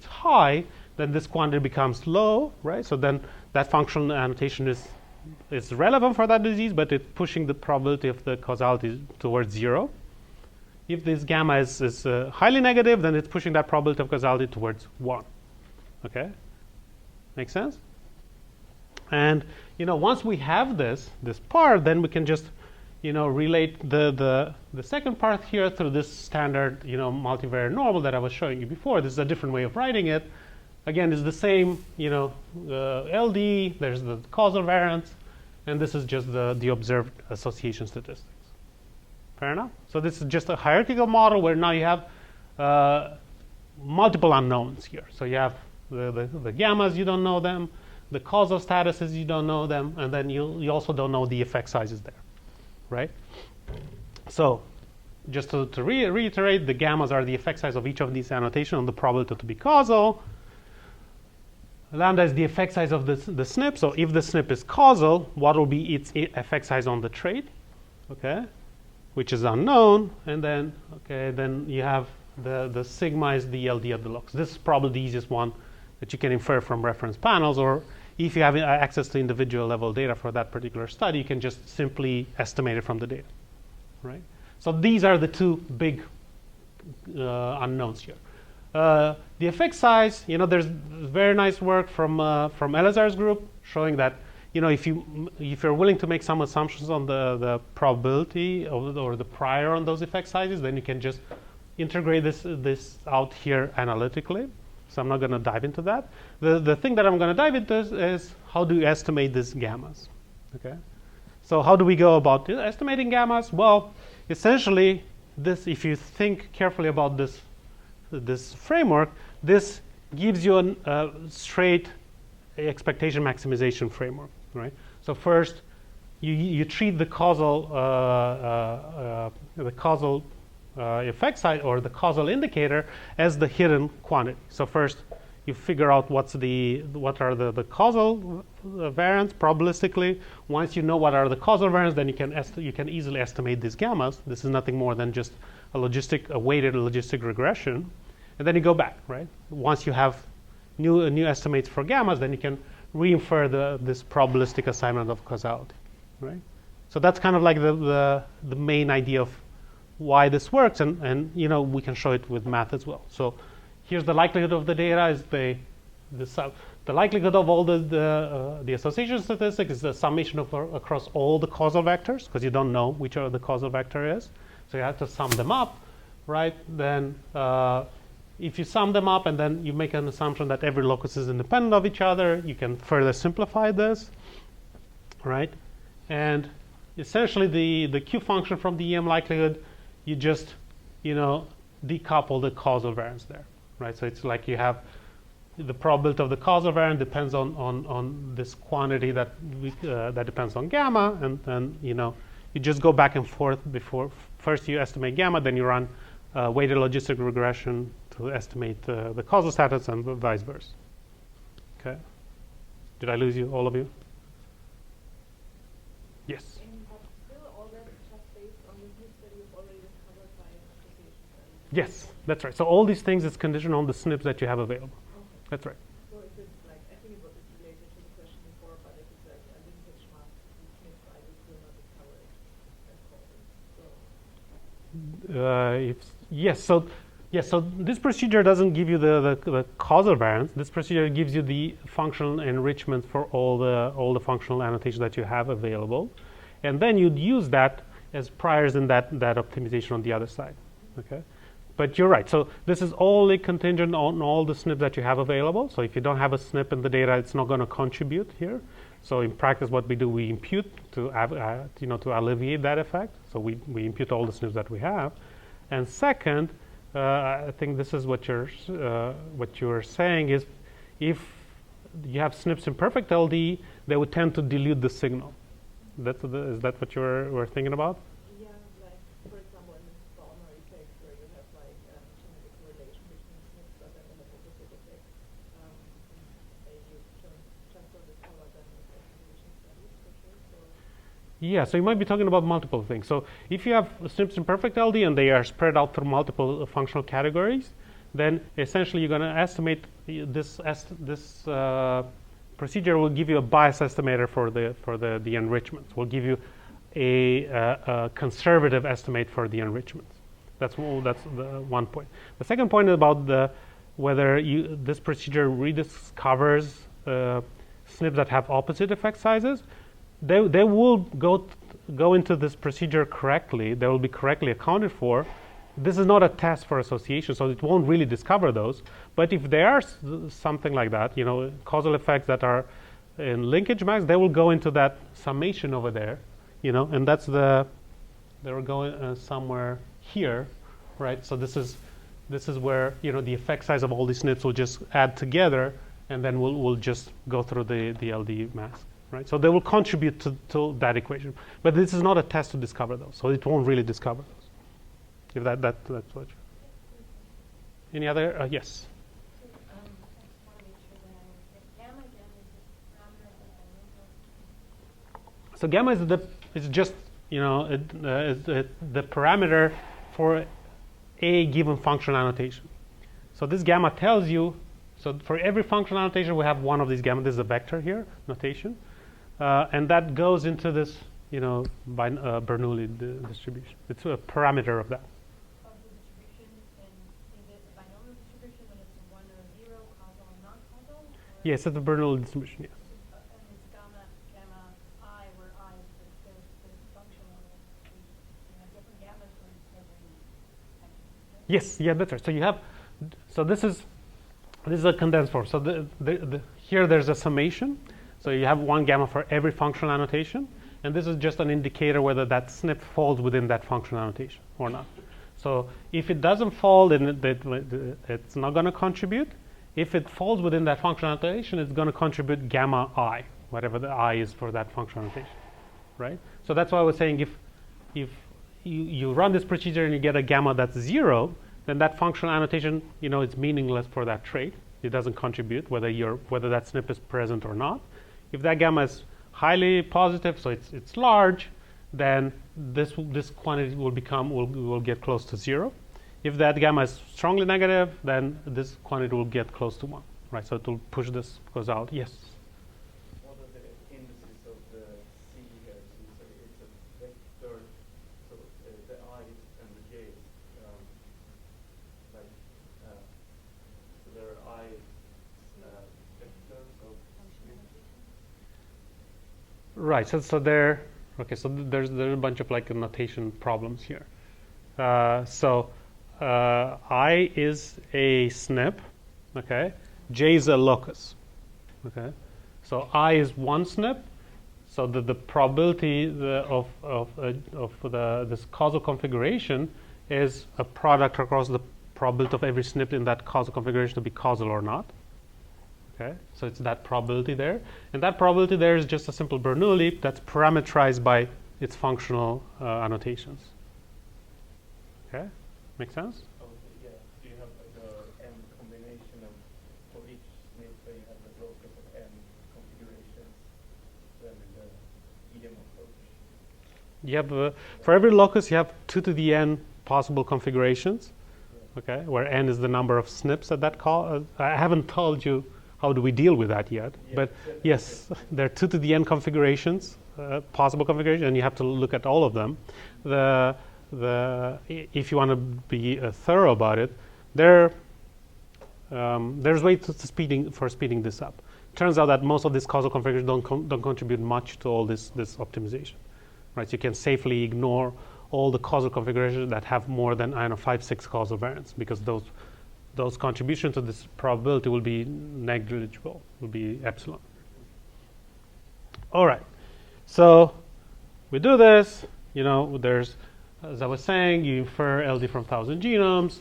high, then this quantity becomes low, right? So then that functional annotation is relevant for that disease, but it's pushing the probability of the causality towards 0. If this gamma is highly negative, then it's pushing that probability of causality towards 1. Okay? Make sense? And once we have this part, then we can just relate the second part here through this standard, multivariate normal that I was showing you before. This is a different way of writing it. Again, it's the same, LD, there's the causal variance, and this is just the observed association statistics. Fair enough? So this is just a hierarchical model where now you have multiple unknowns here. So you have the gammas, you don't know them, the causal statuses, you don't know them, and then you also don't know the effect sizes there. Right? So just to reiterate, the gammas are the effect size of each of these annotations on the probability to be causal. Lambda is the effect size of the SNP. So if the SNP is causal, what will be its effect size on the trait? Okay, which is unknown. And then then you have the sigma is the LD of the locus. This is probably the easiest one that you can infer from reference panels, or if you have access to individual level data for that particular study, you can just simply estimate it from the data, right? So these are the two big unknowns here. The effect size, there's very nice work from Elazar's group showing that, if you're willing to make some assumptions on the probability or the prior on those effect sizes, then you can just integrate this out here analytically. So I'm not going to dive into that. The thing that I'm going to dive into is how do you estimate these gammas? Okay. So how do we go about estimating gammas? Well, essentially, if you think carefully about this framework, this gives you a straight expectation maximization framework, right? So first, you treat the causal effect size or the causal indicator as the hidden quantity. So first, you figure out what are the causal variants probabilistically. Once you know what are the causal variants, then you can easily estimate these gammas. This is nothing more than just a weighted logistic regression, and then you go back, right? Once you have new estimates for gammas, then you can re-infer this probabilistic assignment of causality, right? So that's kind of like the main idea of why this works, and we can show it with math as well. So here's the likelihood of the data is the likelihood of all the association statistics is the summation across all the causal vectors, because you don't know which the causal vector is, so you have to sum them up, right? Then if you sum them up and then you make an assumption that every locus is independent of each other, you can further simplify this, right? And essentially the Q function from the EM likelihood, you just, decouple the causal variance there, right? So it's like you have the probability of the causal variance depends on this quantity that depends on gamma, and you just go back and forth before first you estimate gamma, then you run weighted logistic regression to estimate the causal status and vice versa. Okay. Did I lose you, all of you? Yes. But still all that is just based on the SNPs that you've already discovered by association studies. Yes, that's right. So all these things is conditional on the SNPs that you have available. Okay. That's right. So if it's like, I think it's related to the question before, but if it's like a linkage mask to SNPs, I will not discover it as causal. So So this procedure doesn't give you the causal variance. This procedure gives you the functional enrichment for all the functional annotations that you have available, and then you'd use that as priors in that optimization on the other side. Okay, but you're right. So this is only contingent on all the SNPs that you have available. So if you don't have a SNP in the data, it's not going to contribute here. So in practice, what we do, we impute to alleviate that effect. So we impute all the SNPs that we have, and second. I think this is what you're saying is, if you have SNPs in perfect LD, they would tend to dilute the signal. Is that what you were thinking about? Yeah, like for example, in the Ballmer effect, where you have like genetic correlation between SNPs, but then in the opposite effect, you just don't discover them in association studies for sure. So. Yeah, so you might be talking about multiple things. So if you have SNPs in perfect LD and they are spread out through multiple functional categories, then essentially you're going to estimate this procedure will give you a bias estimator for the enrichments. Will give you a conservative estimate for the enrichments. That's the one point. The second point is about whether this procedure rediscovers SNPs that have opposite effect sizes. They will go into this procedure correctly. They will be correctly accounted for. This is not a test for association, so it won't really discover those. But if there are something like that, causal effects that are in linkage max, they will go into that summation over there, and that's they will go somewhere here, right? So this is where the effect size of all these SNPs will just add together, and then we'll just go through the LD mask. Right? So they will contribute to that equation, but this is not a test to discover those, so it won't really discover those. If that's what. Any other? Yes. So gamma is just the parameter for a given functional annotation. So this gamma tells you. So for every functional annotation, we have one of these gamma. This is a vector here notation. And that goes into this, Bernoulli distribution. It's a parameter of that. Of the distribution, and is it a binomial distribution when it's 1 or 0, causal and non-causal? Yes, it's the Bernoulli distribution, yes. And it's gamma I, where I is the functional. You have different gammas for every section. Yes, yeah, that's right. So you have, this is a condensed form. So here there's a summation. So you have one gamma for every functional annotation, and this is just an indicator whether that SNP falls within that functional annotation or not. So if it doesn't fall, then it's not going to contribute. If it falls within that functional annotation, it's going to contribute gamma I, whatever the I is for that functional annotation, right? So that's why I was saying if you run this procedure and you get a gamma that's 0, then that functional annotation, is meaningless for that trait. It doesn't contribute whether that SNP is present or not. If that gamma is highly positive, so it's large, then this quantity will get close to 0. If that gamma is strongly negative, then this quantity will get close to 1, right? So it will push this goes out. Yes. What are the indices of the C here? So it's a vector, so the I and the J, so there are I vectors of Right. So there's a bunch of notation problems here. I is a SNP. Okay. J is a locus. Okay. So I is one SNP. So the probability this causal configuration is a product across the probability of every SNP in that causal configuration to be causal or not. Okay, so it's that probability there, and that probability there is just a simple Bernoulli that's parameterized by its functional annotations. Okay, make sense? Okay, yeah. Do you have the M combination of, for each SNP, so you have the locus of M configurations, then in the EM approach? You have for every locus you have 2 to the n possible configurations. Okay, where n is the number of SNPs at that call. I haven't told you how do we deal with that yet, but yes, there are 2 to the n configurations, possible configurations, and you have to look at all of them. If you want to be thorough about it, there's ways to speeding this up. Turns out that most of these causal configurations don't contribute much to all this optimization, right? So you can safely ignore all the causal configurations that have more than 5-6 causal variants, because those contributions to this probability will be negligible, will be epsilon. All right, so we do this. There's, as I was saying, you infer LD from 1,000 genomes.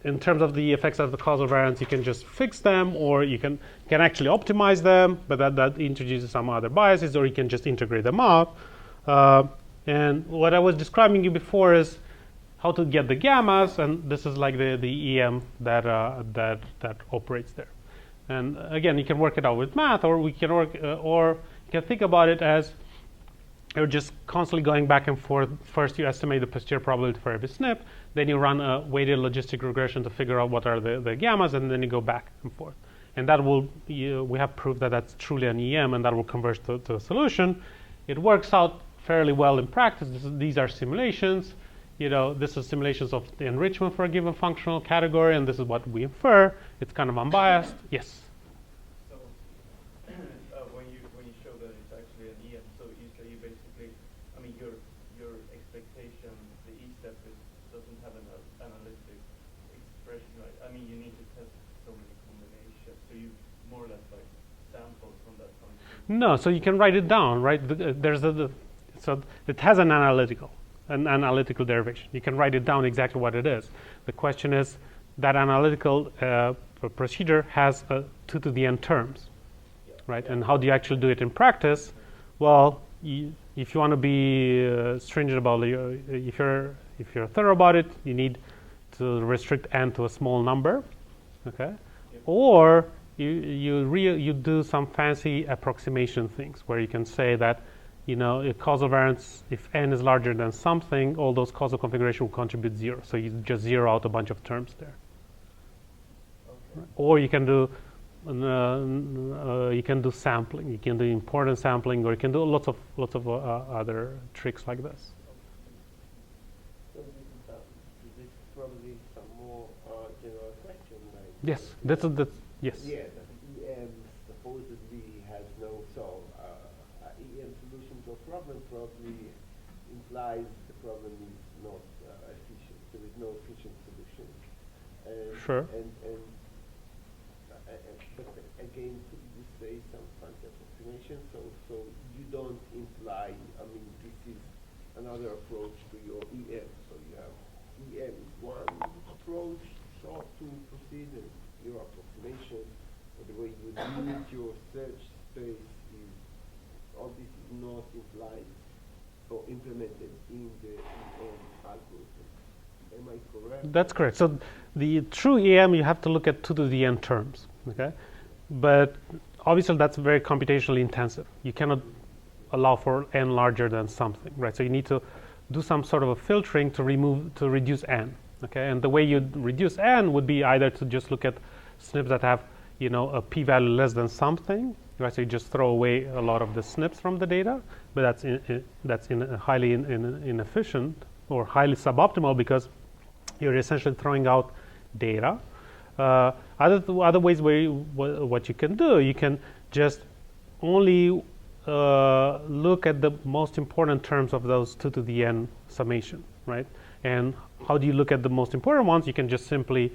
In terms of the effects of the causal variants, you can just fix them, or you can actually optimize them, but that introduces some other biases, or you can just integrate them out. And what I was describing you before is how to get the gammas, and this is like the EM that operates there. And again, you can work it out with math, or you can think about it as you're just constantly going back and forth. First, you estimate the posterior probability for every SNP, then you run a weighted logistic regression to figure out what are the gammas, and then you go back and forth. And that will, we have proof that that's truly an EM, and that will converge to a solution. It works out fairly well in practice. These are simulations. This is simulations of the enrichment for a given functional category, and this is what we infer. It's kind of unbiased. Yes? So when you show that it's actually an EM, so you say you basically, your expectation, the E step doesn't have an analytic expression, right? You need to test so many combinations, so you more or less like sample from that function. No, so you can write it down, right? So it has an analytical derivation. You can write it down exactly what it is. The question is that analytical procedure has 2 to the n terms, right? And how do you actually do it in practice? Well, if you want to be stringent about it, if you're thorough about it, you need to restrict n to a small number, okay? Or you do some fancy approximation things where you can say that causal variance, if n is larger than something, all those causal configurations will contribute 0. So you just zero out a bunch of terms there. Okay. Or you can do sampling. You can do importance sampling, or you can do lots of other tricks like this. So this is probably some more general question, like Yes, yes. Yeah, the EM supposedly has no solve. EM solution to a problem probably implies the problem is not efficient. There is no efficient solution. Sure. But again, could you say some fancy approximation? So you don't imply. This is another approach to your EM. So you have EM is one approach, short to proceed, and your approximation, or the way you limit your search space is. All this is not implied or implemented in the EM algorithm. Am I correct? That's correct. So the true EM, you have to look at 2 to the n terms, okay? But obviously that's very computationally intensive. You cannot allow for n larger than something, right? So you need to do some sort of a filtering to reduce n, okay? And the way you reduce n would be either to just look at SNPs that have, a p-value less than something, right? So you just throw away a lot of the SNPs from the data, but that's highly inefficient or highly suboptimal because you're essentially throwing out data. Other ways what you can do, you can just only look at the most important terms of those 2 to the n summation, right? And how do you look at the most important ones? You can just simply,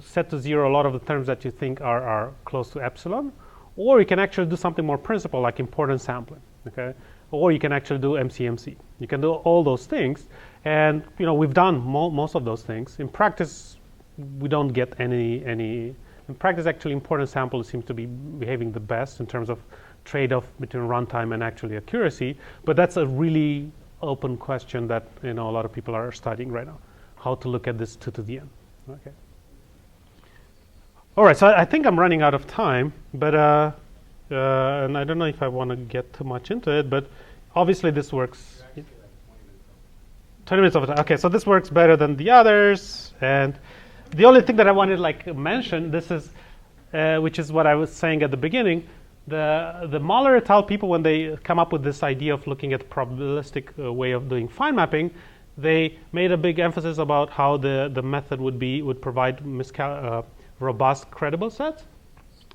set to 0 a lot of the terms that you think are close to epsilon, Or you can actually do something more principled like importance sampling, okay? Or you can actually do MCMC. You can do all those things, and we've done most of those things. In practice, we don't get any. In practice, actually, importance samples seem to be behaving the best in terms of trade-off between runtime and actually accuracy. But that's a really open question that a lot of people are studying right now. How to look at this 2 to the n. Okay. All right. So I think I'm running out of time, but and I don't know if I want to get too much into it, but obviously this works. 20 minutes of time. Okay, so this works better than the others, and the only thing that I wanted to mention, this is, which is what I was saying at the beginning, the Mahler et al. People, when they come up with this idea of looking at probabilistic way of doing fine mapping, they made a big emphasis about how the method would provide robust credible sets.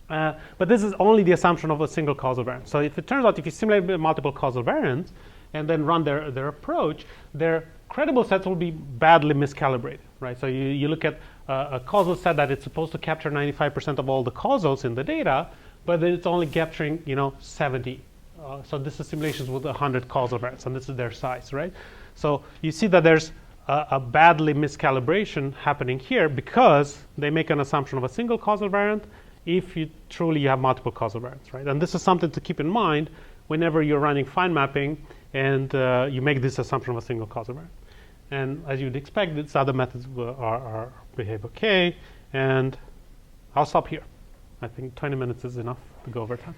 But this is only the assumption of a single causal variance. So if it turns out if you simulate multiple causal variants and then run their approach, their credible sets will be badly miscalibrated, right? So you look at a causal set that it's supposed to capture 95% of all the causals in the data, but then it's only capturing 70. So this is simulations with 100 causal variants, and this is their size, right? So you see that there's a badly miscalibration happening here because they make an assumption of a single causal variant if you truly have multiple causal variants, right? And this is something to keep in mind whenever you're running fine mapping and you make this assumption of a single causal variant. And as you'd expect, these other methods behave okay. And I'll stop here. I think 20 minutes is enough to go over time.